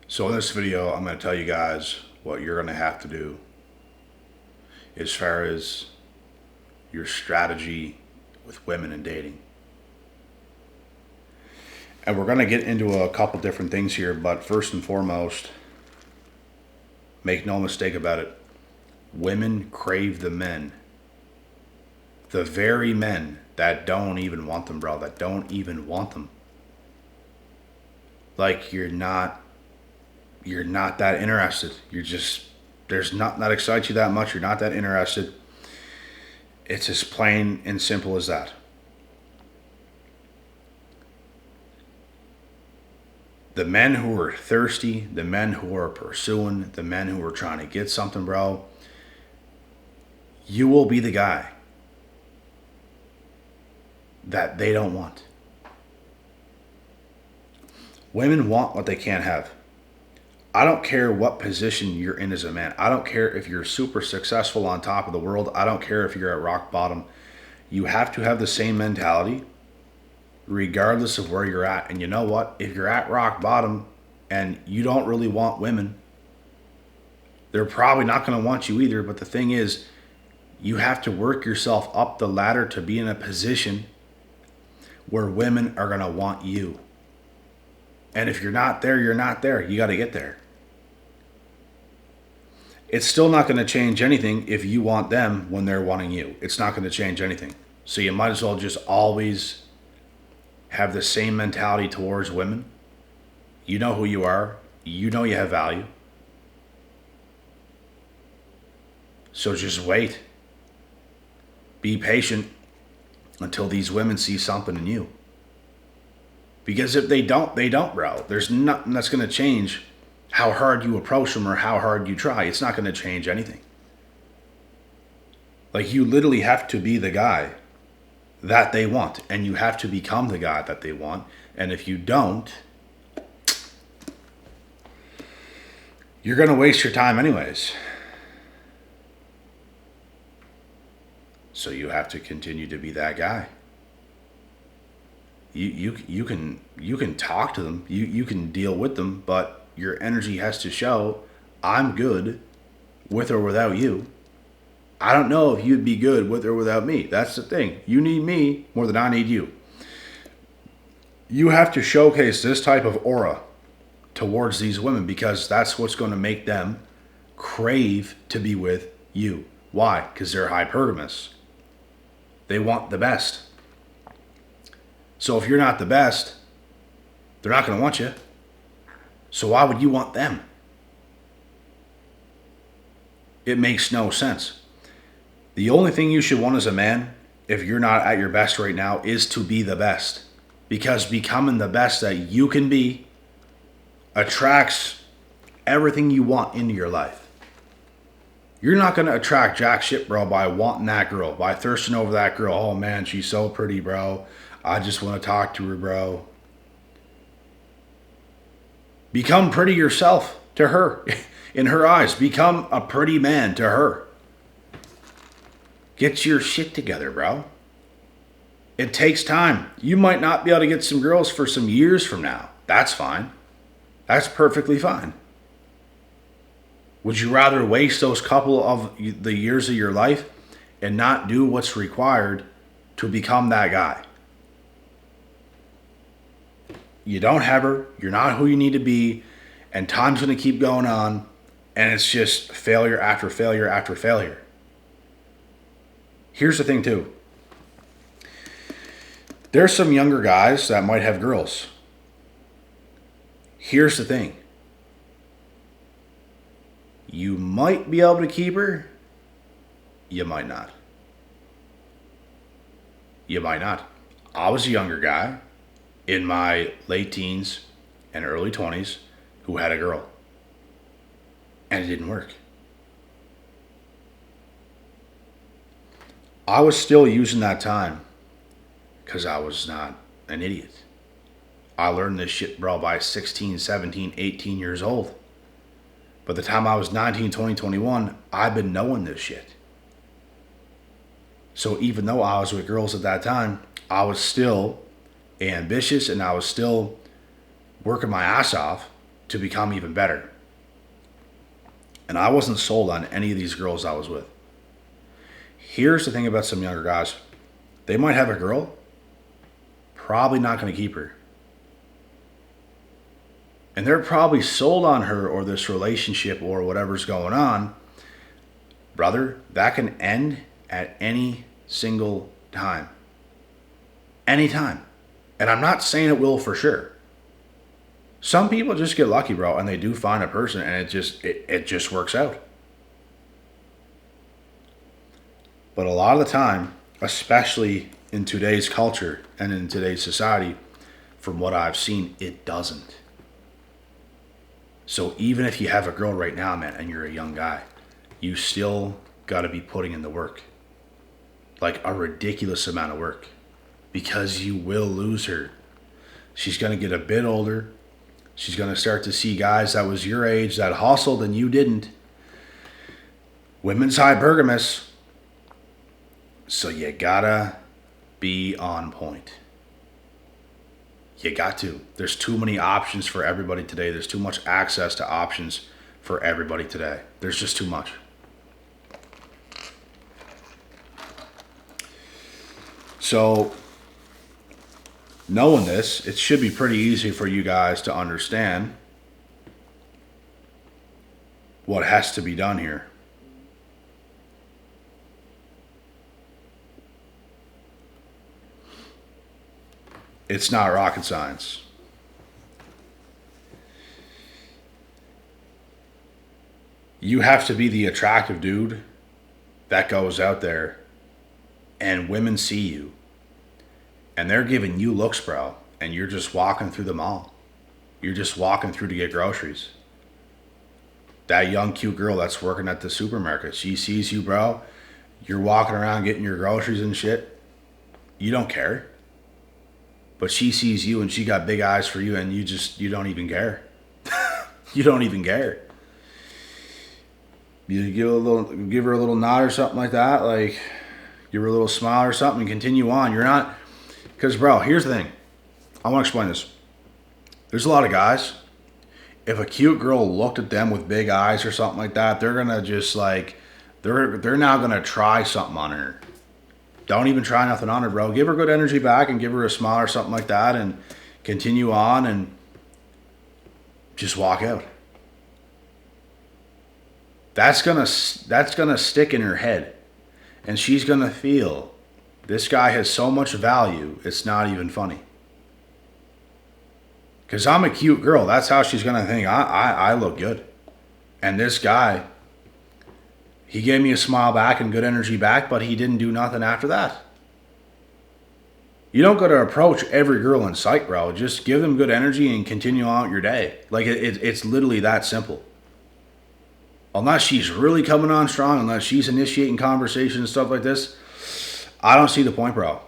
So in this video, I'm going to tell you guys what you're going to have to do as far as your strategy with women and dating. And we're going to get into a couple different things here, but first and foremost, make no mistake about it, women crave the men. The very men that don't even want them, bro, that don't even want them. Like you're not that interested. You're just, there's nothing that excites you that much. You're not that interested. It's as plain and simple as that. The men who are thirsty, the men who are pursuing, the men who are trying to get something, bro, you will be the guy that they don't want. Women want what they can't have. I don't care what position you're in as a man. I don't care if you're super successful on top of the world. I don't care if you're at rock bottom. You have to have the same mentality regardless of where you're at. And you know what? If you're at rock bottom and you don't really want women, they're probably not going to want you either. But the thing is, you have to work yourself up the ladder to be in a position where women are going to want you. And if you're not there, you're not there. You got to get there. It's still not going to change anything if you want them when they're wanting you. It's not going to change anything. So you might as well just always have the same mentality towards women. You know who you are. You know you have value. So just wait. Be patient until these women see something in you. Because if they don't, bro. There's nothing that's going to change how hard you approach them or how hard you try. It's not going to change anything. Like, you literally have to be the guy that they want. And you have to become the guy that they want. And if you don't, you're going to waste your time anyways. So you have to continue to be that guy. You can talk to them, you can deal with them, but your energy has to show, I'm good with or without you. I don't know if you'd be good with or without me. That's the thing. You need me more than I need you. You have to showcase this type of aura towards these women because that's what's going to make them crave to be with you. Why? Because they're hypergamous. They want the best. So if you're not the best, they're not going to want you. So why would you want them? It makes no sense. The only thing you should want as a man, if you're not at your best right now, is to be the best. Because becoming the best that you can be attracts everything you want into your life. You're not going to attract jack shit, bro, by wanting that girl, by thirsting over that girl. Oh, man, she's so pretty, bro. I just want to talk to her, bro. Become pretty yourself to her. In her eyes, become a pretty man to her. Get your shit together, bro. It takes time. You might not be able to get some girls for some years from now. That's fine. That's perfectly fine. Would you rather waste those couple of the years of your life and not do what's required to become that guy? You don't have her, you're not who you need to be, and time's going to keep going on, and it's just failure after failure after failure. Here's the thing too. There's some younger guys that might have girls. Here's the thing. You might be able to keep her. You might not. You might not. I was a younger guy in my late teens and early 20s who had a girl. And it didn't work. I was still using that time because I was not an idiot. I learned this shit, bro, by 16, 17, 18 years old. By the time I was 19, 20, 21, I've been knowing this shit. So even though I was with girls at that time, I was still ambitious and I was still working my ass off to become even better. And I wasn't sold on any of these girls I was with. Here's the thing about some younger guys. They might have a girl, probably not going to keep her. And they're probably sold on her or this relationship or whatever's going on. Brother, that can end at any single time. Anytime. And I'm not saying it will for sure. Some people just get lucky, bro, and they do find a person and it just works out. But a lot of the time, especially in today's culture and in today's society, from what I've seen, it doesn't. So even if you have a girl right now, man, and you're a young guy, you still got to be putting in the work. Like a ridiculous amount of work. Because you will lose her. She's going to get a bit older. She's going to start to see guys that was your age that hustled and you didn't. Women's hypergamous. So you gotta be on point. You got to. There's too many options for everybody today. There's too much access to options for everybody today. There's just too much. So, knowing this, it should be pretty easy for you guys to understand what has to be done here. It's not rocket science. You have to be the attractive dude that goes out there and women see you and they're giving you looks, bro, and you're just walking through the mall. You're just walking through to get groceries. That young, cute girl that's working at the supermarket, she sees you, bro. You're walking around getting your groceries and shit. You don't care. But she sees you and she got big eyes for you and you don't even care. You don't even care. You give her a little nod or something like that, like give her a little smile or something and continue on. You're not, because bro, here's the thing. I want to explain this. There's a lot of guys, if a cute girl looked at them with big eyes or something like that, they're going to just like, they're now going to try something on her. Don't even try nothing on her, bro. Give her good energy back and give her a smile or something like that and continue on and just walk out. That's gonna stick in her head. And she's gonna feel this guy has so much value, it's not even funny. Because I'm a cute girl. That's how she's gonna think. I look good. And this guy, he gave me a smile back and good energy back, but he didn't do nothing after that. You don't got to approach every girl in sight, bro. Just give them good energy and continue on with your day. Like, it's literally that simple. Unless she's really coming on strong, unless she's initiating conversations and stuff like this, I don't see the point, bro.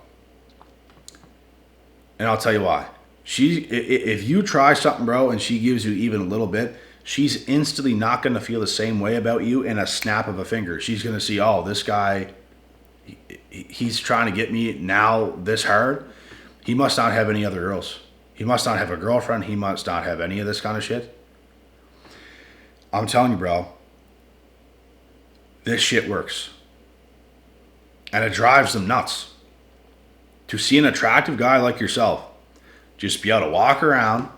And I'll tell you why. If you try something, bro, and she gives you even a little bit, she's instantly not going to feel the same way about you in a snap of a finger. She's going to see, oh, this guy, he's trying to get me now this hard. He must not have any other girls. He must not have a girlfriend. He must not have any of this kind of shit. I'm telling you, bro, this shit works. And it drives them nuts. To see an attractive guy like yourself just be able to walk around,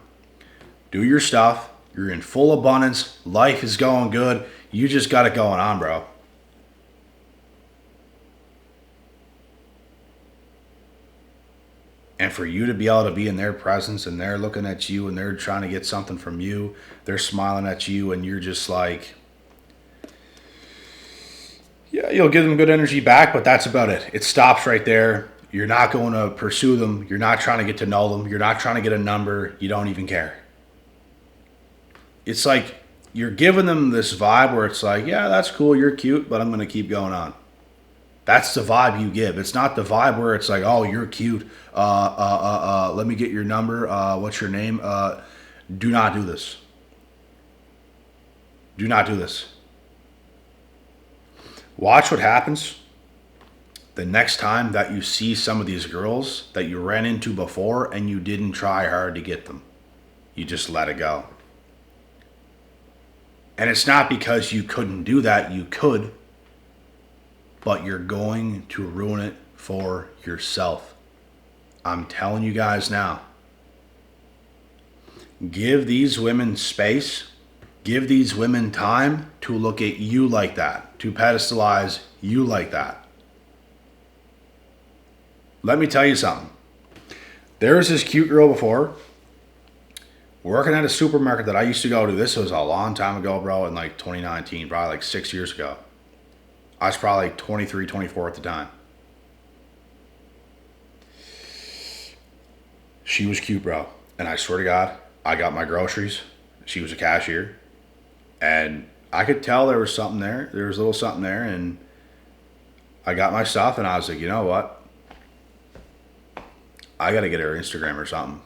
do your stuff, you're in full abundance. Life is going good. You just got it going on, bro. And for you to be able to be in their presence and they're looking at you and they're trying to get something from you, they're smiling at you and you're just like, yeah, you'll give them good energy back, but that's about it. It stops right there. You're not going to pursue them. You're not trying to get to know them. You're not trying to get a number. You don't even care. It's like you're giving them this vibe where it's like, yeah, that's cool, you're cute, but I'm going to keep going on. That's the vibe you give. It's not the vibe where it's like, oh, you're cute. Let me get your number. What's your name? Do not do this. Do not do this. Watch what happens the next time that you see some of these girls that you ran into before and you didn't try hard to get them. You just let it go. And it's not because you couldn't do that. You could. But you're going to ruin it for yourself. I'm telling you guys now. Give these women space. Give these women time to look at you like that. To pedestalize you like that. Let me tell you something. There was this cute girl before working at a supermarket that I used to go to. This was a long time ago, bro, in like 2019, probably like 6 years ago. I was probably like 23, 24 at the time. She was cute, bro. And I swear to God, I got my groceries. She was a cashier. And I could tell there was something there. There was a little something there. And I got my stuff and I was like, you know what? I got to get her Instagram or something.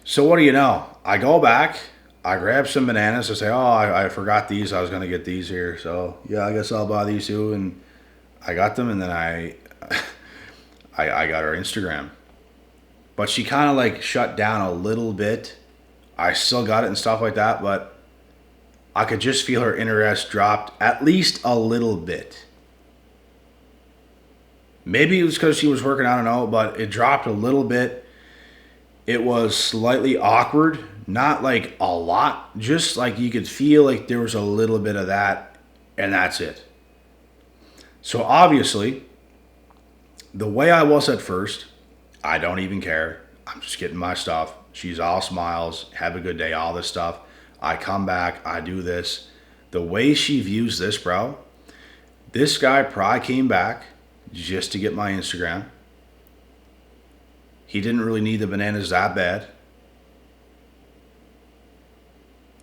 So what do you know? I go back. I grab some bananas. I say, oh, I forgot these. I was going to get these here. So, yeah, I guess I'll buy these too. And I got them. And then I got her Instagram. But she kind of like shut down a little bit. I still got it and stuff like that. But I could just feel her interest dropped at least a little bit. Maybe it was because she was working, I don't know, but it dropped a little bit. It was slightly awkward, not like a lot, just like you could feel like there was a little bit of that, and that's it. So obviously, the way I was at first, I don't even care. I'm just getting my stuff. She's all smiles, have a good day, all this stuff. I come back, I do this. The way she views this, bro, this guy probably came back just to get my Instagram. He didn't really need the bananas that bad.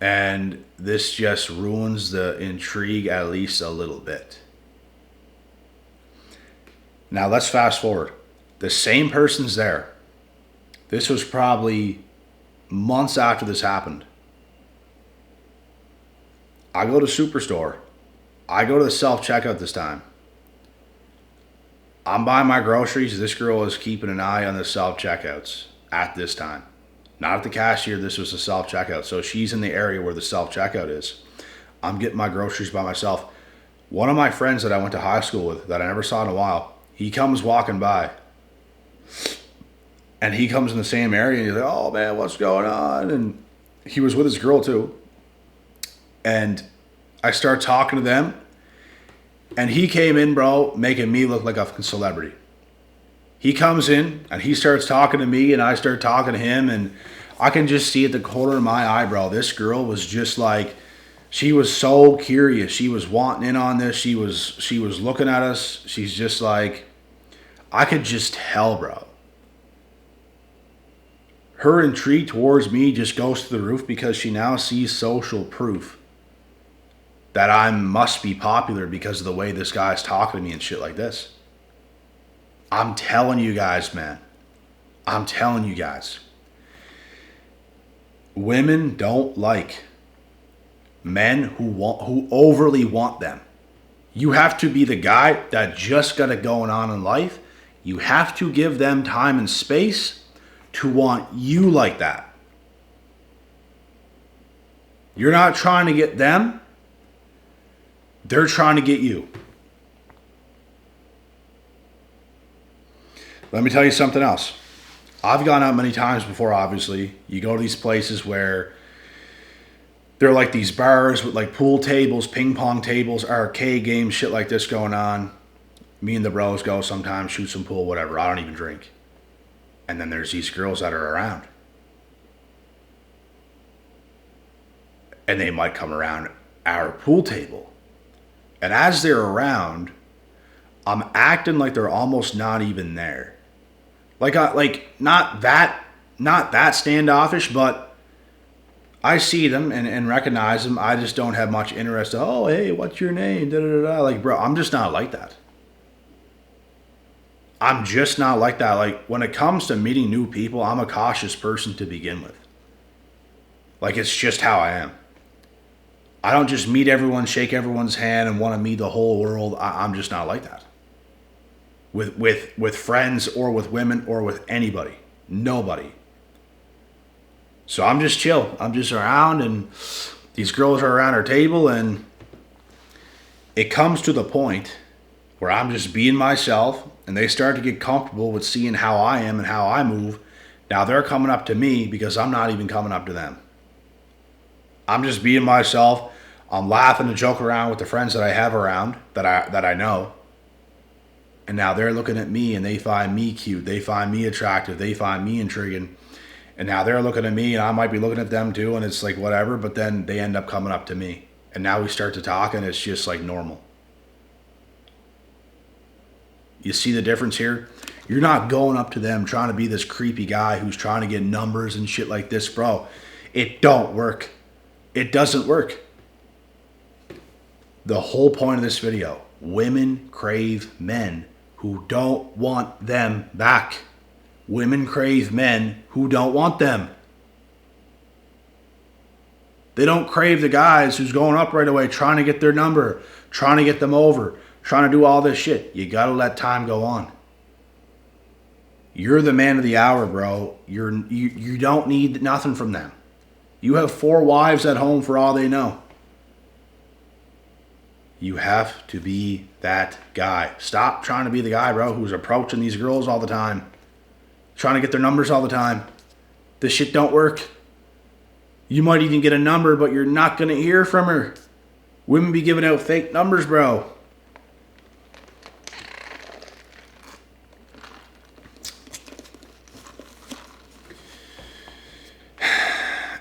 And this just ruins the intrigue at least a little bit. Now let's fast forward. The same person's there. This was probably months after this happened. I go to Superstore. I go to the self-checkout this time. I'm buying my groceries. This girl is keeping an eye on the self-checkouts at this time. Not at the cashier. This was the self-checkout. So she's in the area where the self-checkout is. I'm getting my groceries by myself. One of my friends that I went to high school with that I never saw in a while, he comes walking by. And he comes in the same area and he's like, oh man, what's going on? And he was with his girl too. And I start talking to them. And he came in, bro, making me look like a fucking celebrity. He comes in and he starts talking to me and I start talking to him. And I can just see at the corner of my eye, bro, this girl was just like, she was so curious. She was wanting in on this. She was looking at us. She's just like, I could just tell, bro. Her intrigue towards me just goes to the roof because she now sees social proof that I must be popular because of the way this guy's talking to me and shit like this. I'm telling you guys, man. I'm telling you guys. Women don't like men who overly want them. You have to be the guy that just got it going on in life. You have to give them time and space to want you like that. You're not trying to get them. They're trying to get you. Let me tell you something else. I've gone out many times before, obviously. You go to these places where they're like these bars with like pool tables, ping pong tables, arcade games, shit like this going on. Me and the bros go sometimes, shoot some pool, whatever. I don't even drink. And then there's these girls that are around. And they might come around our pool table. And as they're around, I'm acting like they're almost not even there. Like not that standoffish, but I see them and recognize them. I just don't have much interest. Oh, hey, what's your name? Da, da, da, da. Like, bro, I'm just not like that. I'm just not like that. Like, when it comes to meeting new people, I'm a cautious person to begin with. Like, it's just how I am. I don't just meet everyone, shake everyone's hand, and want to meet the whole world. I'm just not like that. With friends or with women or with anybody. Nobody. So I'm just chill. I'm just around, and These girls are around our table, and it comes to the point where I'm just being myself, and they start to get comfortable with seeing how I am and how I move. Now they're coming up to me because I'm not even coming up to them. I'm just being myself. I'm laughing and joking around with the friends that I have around that I know. And now they're looking at me and they find me cute. They find me attractive. They find me intriguing. And now they're looking at me and I might be looking at them too. And it's like whatever. But then they end up coming up to me. And now we start to talk and it's just like normal. You see the difference here? You're not going up to them trying to be this creepy guy who's trying to get numbers and shit like this, bro. It don't work. It doesn't work. The whole point of this video, women crave men who don't want them back. Women crave men who don't want them. They don't crave the guys who's going up right away trying to get their number, trying to get them over, trying to do all this shit. You gotta let time go on. You're the man of the hour, bro. You don't need nothing from them. You have 4 wives at home for all they know. You have to be that guy. Stop trying to be the guy, bro, who's approaching these girls all the time. Trying to get their numbers all the time. This shit don't work. You might even get a number, but you're not going to hear from her. Women be giving out fake numbers, bro.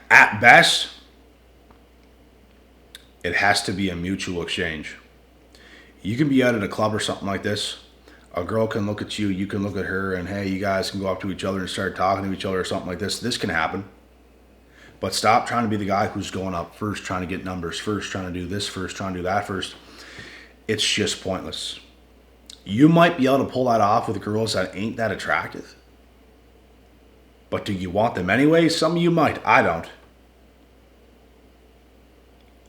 At best, it has to be a mutual exchange. You can be out at a club or something like this. A girl can look at you, you can look at her, and hey, you guys can go up to each other and start talking to each other or something like this. This can happen. But stop trying to be the guy who's going up first, trying to get numbers first, trying to do this first, trying to do that first. It's just pointless. You might be able to pull that off with girls that ain't that attractive. But do you want them anyway? Some of you might. I don't.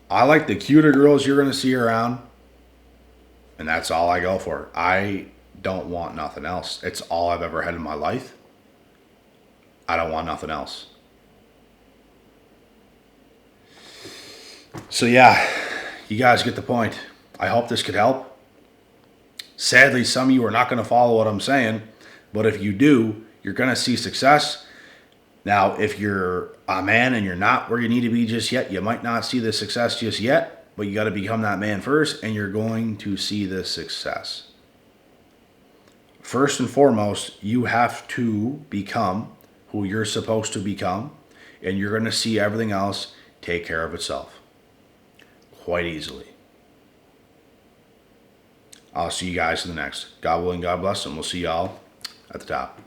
I like the cuter girls you're going to see around. And that's all I go for. I don't want nothing else. It's all I've ever had in my life. I don't want nothing else. So yeah, you guys get the point. I hope this could help. Sadly, some of you are not going to follow what I'm saying. But if you do, you're going to see success. Now, if you're a man and you're not where you need to be just yet, you might not see the success just yet, but you got to become that man first, and you're going to see the success. First and foremost, you have to become who you're supposed to become, and you're going to see everything else take care of itself quite easily. I'll see you guys in the next. God willing, God bless, and we'll see y'all at the top.